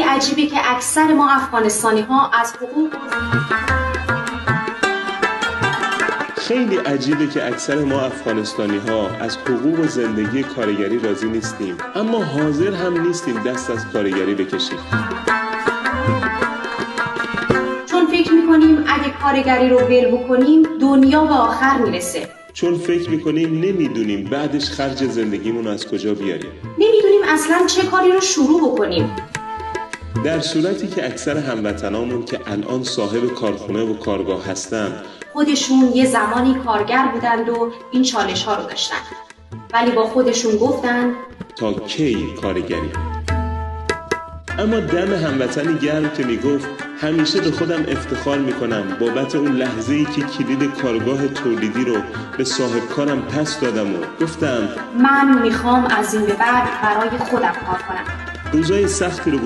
عجیبه که اکثر ما افغانستانی ها از حقوق و زندگی کارگری راضی نیستیم، اما حاضر هم نیستیم دست از کارگری بکشیم. چون فکر میکنیم اگه کارگری رو ول بکنیم دنیا به آخر میرسه. چون فکر میکنیم نمیدونیم بعدش خرج زندگیمون از کجا بیاریم. نمیدونیم اصلا چه کاری رو شروع بکنیم. در صورتی که اکثر هموطنامون که الان صاحب کارخونه و کارگاه هستن خودشون یه زمانی کارگر بودند و این چالش ها رو داشتن، ولی با خودشون گفتن تا کی کارگری؟ اما دم هموطنی گرم که میگفت همیشه به خودم افتخار میکنم بابت اون لحظه‌ای که کلید کارگاه تولیدی رو به صاحب کارم پس دادم و گفتم من میخوام از این به بعد برای خودم کار کنم. روزای سختی رو